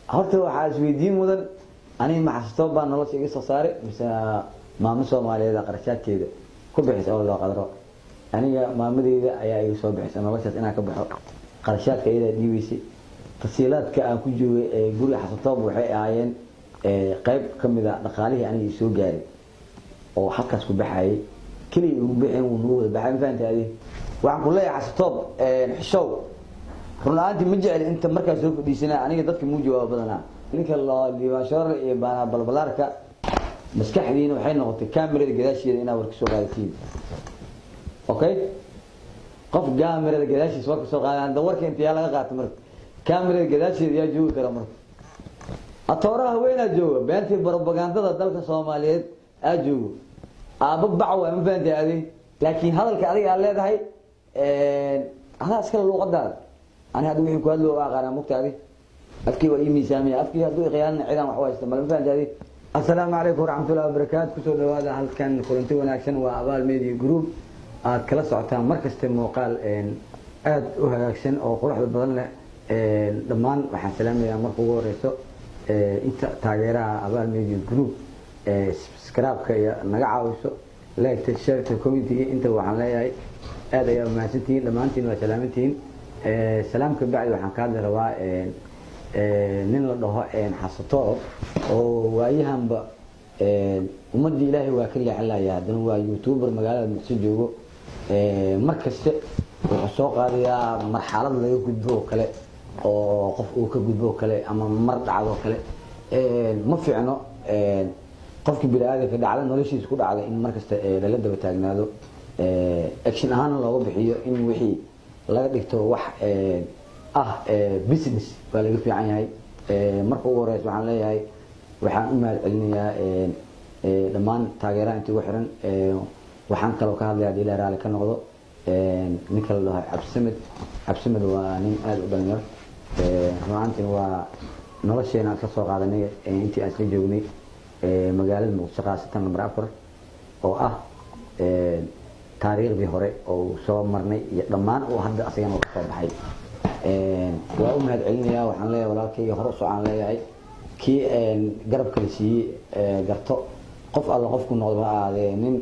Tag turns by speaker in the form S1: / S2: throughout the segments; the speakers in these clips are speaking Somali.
S1: horta waxa isweydiin mudan aniga ma xasuusto baan nolosha iga soo saaray mise maamo Soomaaliyeed qarashaadkeeda ku bixisay oo loo qadaro aniga maamadeyda ayaa iga soo bixisay noloshaas inaan ka baxo qarashaadka iyada dhiibaysay tasiilaadka aan ku joogay ee guriga xasuusto waxay ahaayeen qayb kamid ah dhaqaalihii aniga soo gaaray oo halkaas ku baxayay kaliya ugu bixin uu noo wada baxay faantaadii waxaan ku leeyahay xasuusto xishow runaantii ma jecel inta markaas soo fadhiisana aniga dadka muu jawaab badana ninka la diiwaanshar iyo baana balbalaarka maskaxdiina waxay noqotay kaamirada gadaasheeda inaa war ka soo qaadatiin okay qof kaamirada gadaashiisa war ka soo qaadaan warka inta yaa laga qaato marka kaamirada gadaasheeda yaa joogi kara marka atooraha weynaa jooga beentii propagandada dalka Soomaaliyeed aa joogo aaba bacwa ma faantaadii laakiin hadalka adiga aad leedahay hada iskala luqadaada أنا هذا وين كله أنا مقتدي أفكي وإيمي سامي أفكي هذا غيان عيدان وحواس تمام فهمت هذه السلام عليكم ورحمة الله وبركاته كسر هذا هل كان كورنتي وناكشن وأبال ميديا جروب كلا ساعتين مركز تموقال أد وهاكشن أو قرح البدن لمان وحن سلام يا مرقو رئيسه أنت تاجرها أبال ميديا جروب سكراب كيا نجعوسه لا تشارك الكوميتي أنت وحنلاقي هذا يا ماسنتين لمانتين وسلامتين سلامك بعد وحن كان روا نين الله حسطه وأيهم ب ومدي إلهي وكل على يا دن هو يوتيوبر مجال المسجد مركز وحسوق هذه مرحلة لا يوجد به كله أو قف وكجد به كله أما مرد عضو كله ما في عنه قف كبير هذا كده على نولش يسكت على إن مركز للد بتاعنا له أكشن أنا الله بحيه إن وحي laga dhigto wax business waa laga fiican yahay marka ugu horeeyay waxaan leeyahay waxaan u mahad celinayaa dhamaan taageeraha intii ugu xiran waxaan kaloo ka hadlayaa ilaa raali ka noqdo ninka la dhahay Cabsimed waa nin aad u dhalinyar runtii waa nolosheena ka soo qaadanay intii aan soo joognay magaalada Muqdisho qaasatan number 4 oo ah taariikhdii hore oo soo marnay iyo dhamaan oo hadda asagana ka soo baxay waa u mahad celinayaa waxaan leeyahay walaalkay hore soo aan leeyahay kii garabka la siiyay garto qof alla qofku noqdo aadee nin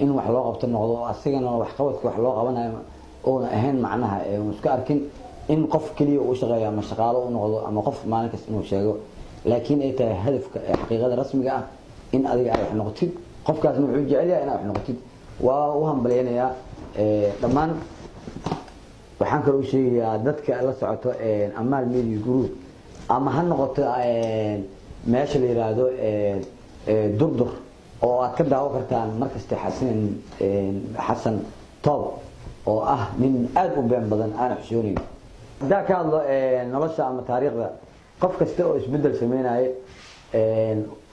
S1: in wax loo qabto noqdo asagana wax qabadka wax loo qabanayo oo ahayn macnaha iska arkin in qof kaliya uu shaqeeyo ama shaqaalo uu noqdo ama qof maalin kasta inuu sheego laakiin ay tahay hadafka xaqiiqada rasmiga ah in adiga ay wax noqotid qofkaasna wuxuu jecel yahay in aad wax noqotid وهم بلينا دمان waxaan kaloo sheegayaa dadka la socoto amaal media group ama han noqoto meesha la yiraahdo durdur oo aad ka daawo kartaan markasta xasan toob oo ah nin aad u been badan aan xishoonin da ka hadlo nolosha ama taariikhda qof kasta oo isbedel sameeyay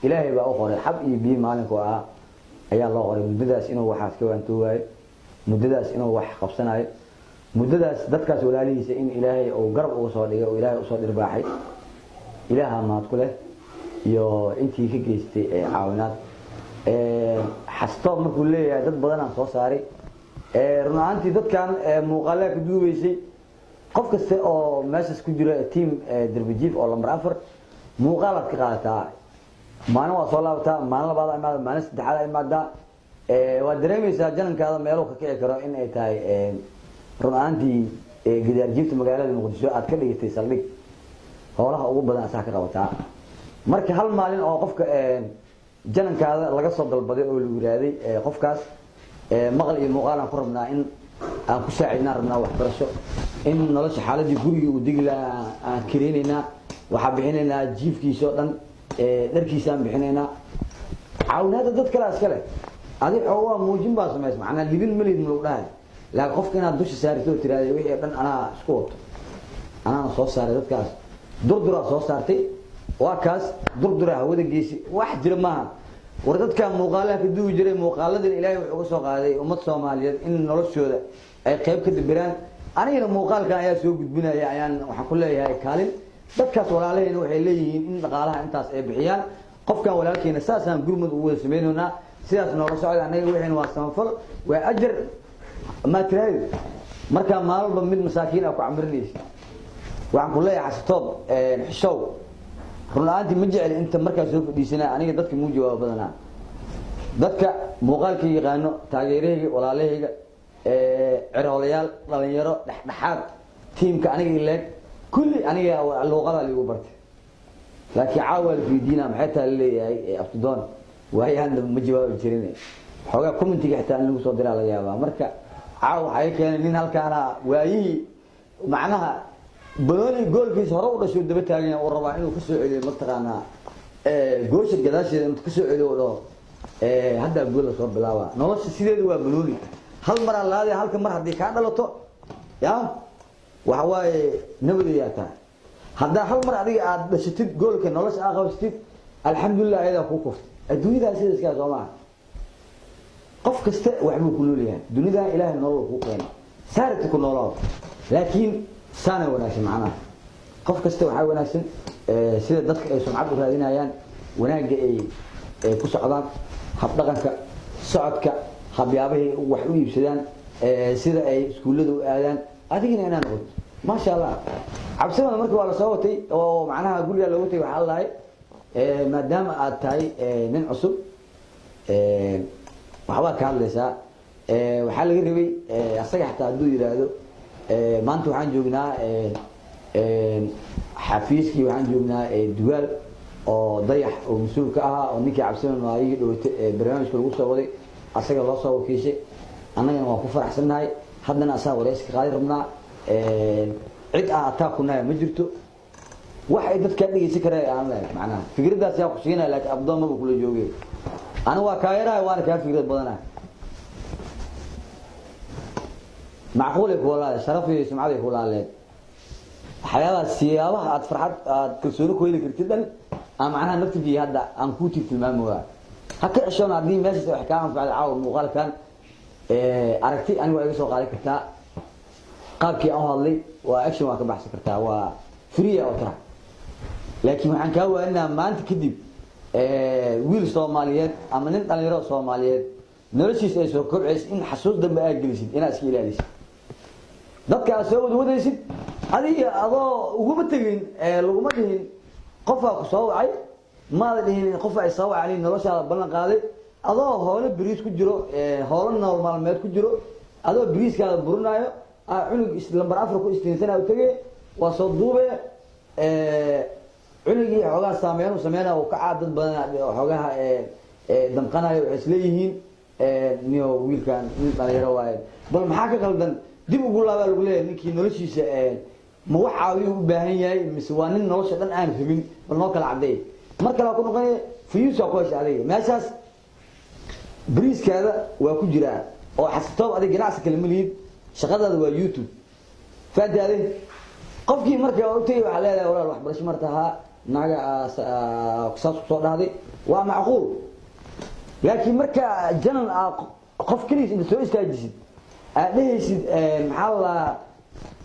S1: ilaahay baa u qoray xab iyo biyo maalinka ah ayaa loo qoray muddadaas inuu waxaas ka waantoogayo muddadaas inuu wax qabsanayo muddadaas dadkaas walaalihiisa in ilaahay uu garab ugu soo dhigay oo ilaahay u soo dhirbaaxay ilaaha maad ku leh iyo intii ka geystay caawinaad xastoob markuu leeyahay dad badan aan soo saaray runaantii dadkan muuqaalaha ka duubaysay qof kasta oo meeshaas ku jira team darbijiif oo lambar 4 muuqaalaad ka qaadataa maalin waa soo laabtaa maalin labaad imaada maalin saddexaad imaada waa dareemaysaa janankaada meelo ka kici karo in ay tahay runaantii gidaarjiifta magaalada Muqdisho aad ka dhigtay saldhig howlaha ugu badan asaa ka qabataa marka hal maalin oo qofka janankaada laga soo dalbaday oo lagu yiraaday qofkaas maqal iyo muuqaal aan ku rabnaa in aan ku saacidnaa rabnaa waxbarasho in nolosha xaaladii guriga uu digla aan kireenayna waxa bixinaynaa jiifkiisa oo dhan dharkiisaan bixinaynaa caawinaada dad kale askale adi waa muujin baa sameys macnaa libin malid ma loo dhahay laakiin qofka inaad dusha saarto tiraade wixii dhan anaa isku wato anaa soo saaray dadkaas durdura soo saartay waa kaas durdura hawada geesi wax jira maaha war dadka muuqaalaha ka duubi jiray muuqaaladan ilaahay wuxuu uga soo qaaday ummad Soomaaliyeed in noloshooda ay qayb ka dibiraan aniga muuqaalkan ayaa soo gudbinaya ayaan waxaan ku leeyahay kaalin dadkaas walaalaheen waxay leeyihiin in dhaqaalaha intaas ay bixiyaan qofkan walaalkeena saasaan gurmad ugu wada sameeynaa sidaas nolol socod anaga waxeen waa samafal waa ajir ma tiraad marka maalba mid masaakiin ah ku camirinaysa waxaan ku leeyahay xastoob xishow runaantii ma jecel inta markaas soo fadhiisana aniga dadka muu jawaab badana dadka muuqaalka yaqaano taageerahayga walaalahayga ciroolayaal dhalinyaro dhaxdhaxaad tiimka aniga ileeg kulli aniga luuqada liigu bartay laakiin caawal fiidina maxay taa leeyahay afdoon waayaan ma jawaab jirin xogaa commentiga xitaa in lagu soo diraa laga yaabaa marka caaw waxay keenay nin halkaana waayi macnaha banooni goolkiisa hore u dhashay daba taagan oo rabaa inuu ka soo celiyo mataqaana goosha gadaasheeda inuu ka soo celiyo oo hadda gool soo bilaaba nolosha sideedu waa banooni hal mar laade halka mar hadii ka dhalato ya waxa waaye nabadiya taa hadda hal mar adiga aad dhashatid goolka nolosha aad qabsatid alxamdulillah ayada ku kuftay adduunyada sidaas ka soo ma qof kasta wax buu ku noolyahay dunida ilaahay nolol ku keenay saarta ku noolaa laakiin saana wanaagsan macnaha qof kasta waxa wanaagsan sida dadka ay sumcad u raadinayaan wanaaga ay ku socdaan hab dhaqanka socodka habyaabahay wax u iibsadaan sida ay iskuulada u aadaan adigina inaan noqoto ma sha Allah cabsada markii waa la soo watay oo macnaha guriga lagu watay waxa Allah maadaama aad tahay nin cusub waxba ka hadlaysaa waxa laga rabay asaga xataa haduu yiraahdo maanta waxaan joognaa xafiiskii waxaan joognaa dugaal oo dayax oo mas'uul ka ah oo ninkii cabsana ay dhawtay barnaamijka lagu soo waday asaga loo soo wakiishay annagana waan ku faraxsanahay haddana asaga wareyska qaadi rabnaa cid taa kunaa ma jirto wax ay dadka dhigaysan karaan aan leeyahay macnaha fikradaas yaa ku siinay laakiin abdoomaba kula joogay ana waa kaayarahay waana ka fikrad badanahay معقول يقول هذا شرفي سمعتي يقول عليه حياة السياوة أتفرحت كسروا كويل كرتدن أم عنها نكتب هذا أنكوتي في المموع هكذا عشان عدين ماشي حكام في العاون مقال كان أركتي أنا وأجلس وقالك كتا قابك أهل لي وأكشن واقع بحث كتا وفرية وترى لكن عن كوا إن ما أنت كذب ويل صوماليات أما ننت على رأس صوماليات نرسيس إيش وكبعس إن حسوس دم أجلسين إن أسكيل عليش dadka soo wadaysid adiga adoo ugu batagin lagu ma dhihin qofa ku soo wacay ma dhihin qof ay soo wacay nolosha balan qaaday adoo hoole bariis ku jiro hoole nool maalmeed ku jiro adoo bariiska burunaayo cunug lambar 4 ku istiinsanaa u tagay waa soo duubay cunugii xogaa sameeyay oo ka caadad badan xogaha damqanayo isleeyihiin niyo wiilkan dhalinyaro waay bal maxaa ka qaldan dib ugu laabaa lagu leeyahay ninkii noloshiisa ma wax caawiyo u baahan yahay mise waa nin nolosha dhan aan rabin bal noo kala cadeey marka la ku noqonay fiyuusa ku heshay meeshaas bariiskaada waa ku jira oo xasatoob adiga ganacsi kale maliyid shaqadaada waa YouTube faadaade qofkii marka uu tagay waxa leedahay walaal wax barasho martaha naga saas soo dhahday waa macquul laakiin marka janan qof kaliis in soo istaajisid أديسيد محل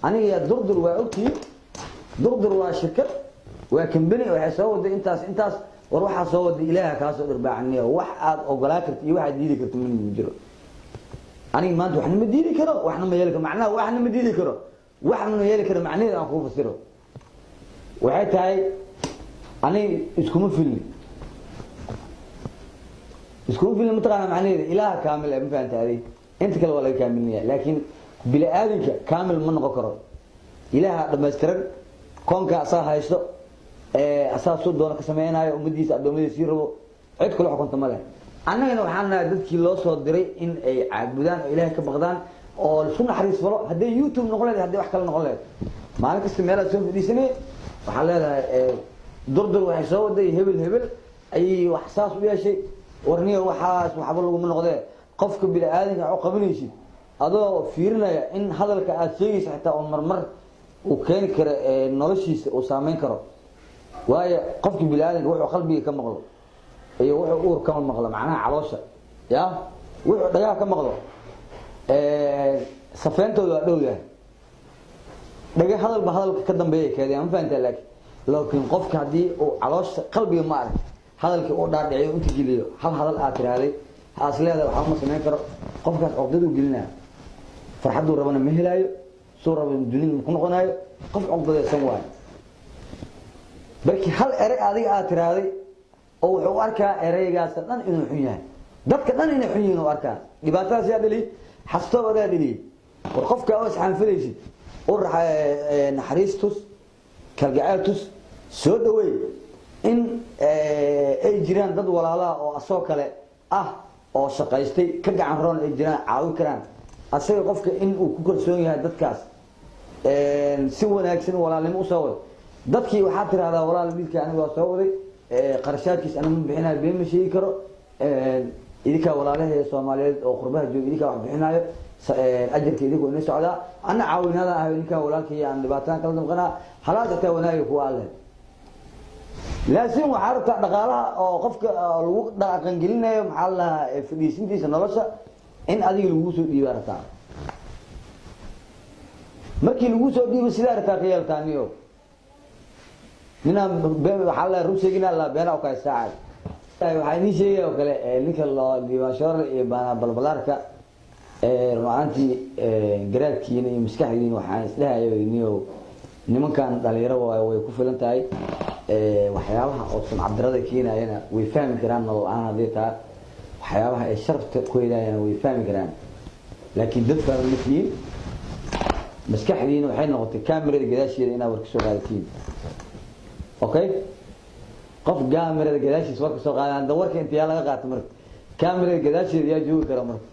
S1: أنا دردر وأوتي دردر وشركة وكمبني وحسود إنتاس وروح أسود إلهك كاسود ربعني واحد أو قلاكرت واحد يدي كرت من المجرى أنا ما أنتوا إحنا مديني كرا وإحنا ما يلك معناه وإحنا مديني كرا وإحنا ما يلك كرا معناه أنا أخوف السر وحيت هاي أنا إسكون فيلم متقارن معناه إله كامل أم فهمت هذه أنت كلا ولا كاملية لكن بلا آذنك كامل من غكره إله لما يسترق كونك أصاها يشتو أصاها صوت دونك سمعنا ومديس أدومي يصيروا عد كل حكم تمله أنا هنا وحنا ضد كيلو صوت دري إن عبودان إله كبغدان أو السنة حريص فلو هدي يوتيوب نقولة هدي وحكي نقولة ما لك استمرار سوف دي سنة وحلا دردر وحسود دي هبل أي وحساس ويا شيء ورنيه وحاس وحبله من نقطة قفك بالآذن عقبنيشي هذا فيرنا إن هذا الكأسيس حتى مرمر وكان كر نرشيس وسامين كرا وهي قفك بالآذن وحو قلبي كم مغلو أي وحو أور كم مغلو معناها علاشة يا وحو ضياع كم مغلو صفينته دولة دقي هذا كدم بيه كذا ما فهمت لك لكن قفك هذه وعلاشة قلبي ما أعرف هذا الكأور دار دعيه وأنت جليه هل الآخر هذه أصلي هذا الحمص سمين كرا قفك عقدته قلنا فرحدوا ربنا مهلايو صورة من الدنيا مكون قنايو قف عقدته سواي markii hal erey adiga aad tiraaday oo wuxuu arkaa ereygaas dhan inuu xun yahay dadka dhan inay xun yihiin oo arkaa dhibaatadaas yaa dhali xasto wada dhali war qofka oo isxaan filaysid oo naxariistus kalgacaaltus soo dhaweey in ay jiraan dad walaalaha oo asoo kale ah oo shaqaystay ka gacan roon ay jiraan caawin karaan asaga qofka in uu ku kalsoon yahay dadkaas si wanaagsan walaalnimo u soo wado dadkii waxa tiraahdaa walaal wiilka aniga waa soo waday qarashaadkiis ana ma bixinayo been ma sheegi karo idinka walaalaha Soomaaliyeed oo qurbaha jooga idinka wax bixinayo ajarka idinku inay socdaa ana caawinada ah idinka walaalkii aan dhibaataan kala damqana halaad ta wanaaga ku alle laasin waxa rabta dhaqaalaha oo qofka lagu dhaqan gelinayo maxaa la fadhiisintiisa nolosha in adiga lagu soo dhiibarta markii lagu soo dhiibo sida arka qiyaltaaniyo nina waxa la ruusigina la beena oo ka saacad waxa ni sheegay oo kale ninka loo diiwaashoor iyo bana balbalaarka ruuxanti garaadkiina iyo maskaxdiina waxaan isleeyahay inuu nimankan dhalinyaro way ku filan tahay waxyaabaha oo sumcadarada keenayna way fahmi karaan oo aan hadii taa waxyaabaha ay sharafta ku helayaan way fahmi karaan laakiin dad fahmi mitiin maskaxdiina waxay noqotay kaamirada gadaasheeda inaa war ka soo qaadatiin okay qof kaamirada gadaashiisa war ka soo qaadaan dawarka inta laga qaato marka kaamirada gadaasheeda yaa joogi kara marka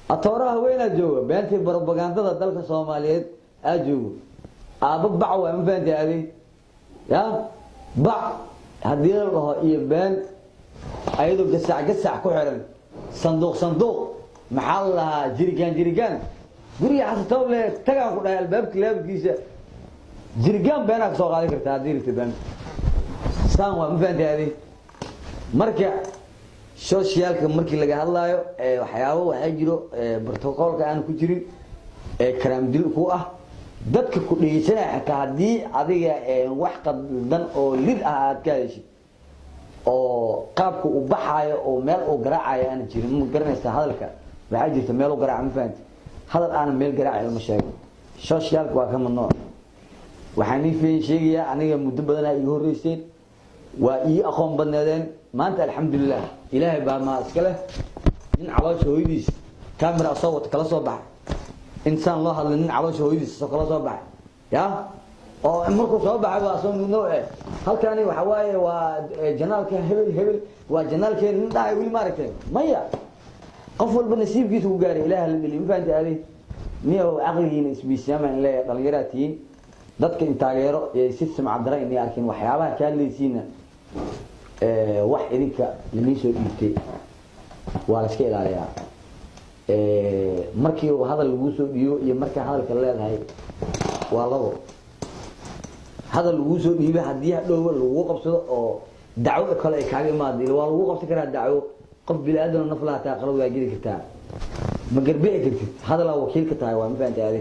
S1: atooraha weyn jooga beentii propagandada dalka Soomaaliyeed joogo aaba bac waa ma fahantii aday ya bac hadii la iyo been ayadoo gasac ku xiran sanduuq maxaa la jirigaan guriga xasatoo le tagaan ku dhaay albaabka laabkiisa jirigaan beena ka soo qaadi kartaa hadii la been saan waa ma fahantii aday marka socialka markii laga hadlaayo waxyaabo waxa jiro protocolka aan ku jirin karaam dil ku ah dadka ku dhigeysanaya xataa hadii adiga wax qadan oo lid ah aad ka heshay oo qaabku u baxayo oo meel uu garaacayo aan jirin ma garanaysa hadalka waxa jirta meel uu garaac ma fahanti hadal aan meel garaac ma sheego socialka waa ka mamnuuc waxaan ifeen sheegaya aniga muddo badan ay horeysteen waa ii aqoon badnaadeen maanta alxamdulillah ilaahay baa ma iska leh in caloosha hooyadiis kamera soo wad kala soo bax insaan loo hadlin in caloosha hooyadiis soo kala soo bax ya oo markuu soo baxay waa soo nooc halkaani waxa waaye waa janaalka hebel waa janaalkeen in dhaay wili maaragtay maya qof walba nasiibkiisa uu gaaray ilaahay la dhilin faanti aday niyo aqligiina isbiisama in la dhalinyaraatiin dadka in taageero ee si sumcad daray in arkin waxyaabaha ka leeysiina wax idinka lama soo dhiibtay waa la iska ilaaliyaa markii uu hadal lagu soo dhiyo iyo markii hadalka leedahay waa labo hadal lagu soo dhiibay hadii hadhow lagu qabsado oo dacwo kale ay kaaga imaadeen waa lagu qabsan karaa dacwo qof bilaadan naflaata qalad waa geli kartaa ma garbici kartid hadal wakiilka tahay waa ma fahantaade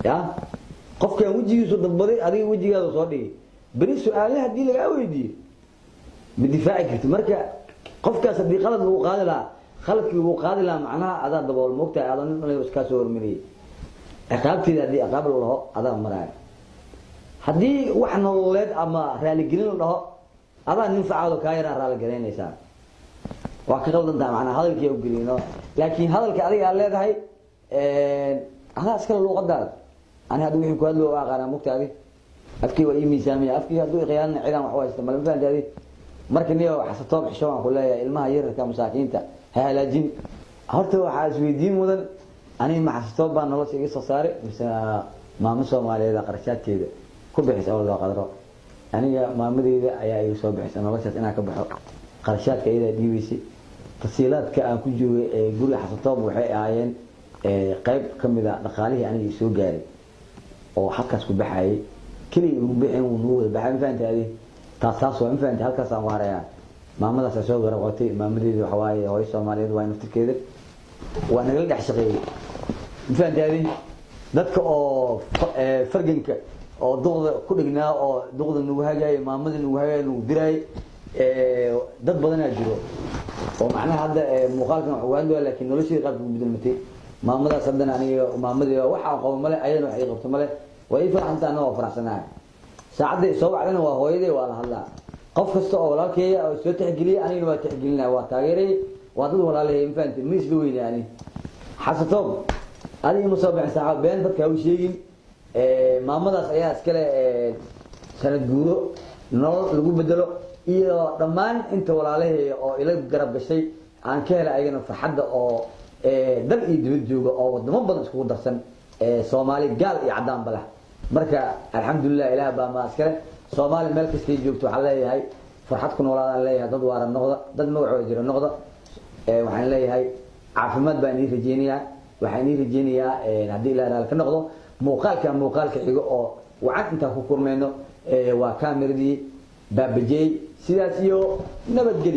S1: ya qofka wajigiisu dadbaday adiga wajigaada soo dhigay bari su'aalaha hadii laga weydiiyo بدفاع كنت مركا قف كاس بقلد وقادلها خلق وقادلها معناها هذا دبول مقطع هذا من يسكاسور مني عقابتي هذه عقاب الله هذا مراي هدي وحنا ولاد اما رالي جرين له هذا ينفع له كاير رالي جرين ليسان وكقلد انت معناها هذا الكي وجرينه لكن هذا الكي ادي لهي هذا اسكر لو قدال انا هذا وحي كله واقرا مقطع هذه افكي واي ميزاميه افكي هذو قيان عيدان وحوايس ما فهمت هذه markii niyo xasatoob xishooban ku leeyahay ilmaha yarka masaakiinta halaajin horta waxa isweydiin mudan ani ma xasatoob baan nolosha iga soo saaray mise maamo Soomaaliyeed qarashaadkeeda ku bixis oo loo qadaro aniga maamadeeda ayaa iga soo bixisay noloshaas inaan ka baxo qarashaadka iyada dhiibisay tasiilaadka aan ku joogay ee guriga xasatoob waxay ahaayeen qayb kamida dhaqaalihii aniga soo gaaray oo halkaas ku baxayay kaliya uu bixin uu noo wada baxay faantaadi taasas oo infaanti halkaas aan waaraya maamadaas soo garaqotay maamadeedu waxa waaye hooyo Soomaaliyeed waa naftirkeeda waa naga dhex shaqeeyay infaantaadi dadka oo farganka oo duqda ku dhignaa oo duqda nagu hagaayay maamada nagu hagaayay nagu diray dad badan ayaa jiro oo macnaha hadda muuqaalkan waxa waan loo laakiin noloshii qaab ugu beddelmatay maamadaas haddana aniga maamadii waxa aan qabo male ayana wax ay qabto male way farxantaan oo faraxsanaa saacadii soo wacdana waa hooyadii waa la hadlaa qof kasta oo walaalkeeya oo soo tixgeliya aniguna waa tixgelinaa waa taageeray waa dad walaalay infaanti ma isla weynaani xasatoob adiga ma soo bixin saaxiib been dadka u sheegin maamadaas ayaa iskale sanad guuro nolol lagu bedelo iyo dhammaan inta walaalahay oo ila garab gashay aan ka helay ayagana farxadda oo dal iyo dibad jooga oo wadamo badan isku darsan Soomaali gaal iyo cadaan balax marka alxamdulillah ilaah baa ma iskale Soomaali meel kasta ay joogto waxa leeyahay farxad ku noolaadaan leeyahay dad waara noqda dad magacooda jira noqda waxaan leeyahay caafimaad baan idin rajeynayaa waxaan idin rajeynayaa haddii ilaahay ka noqdo muuqaalka xigo oo wacan inta ku kulmayno waa kaamiradi baabajay sidaas iyo nabadgelyo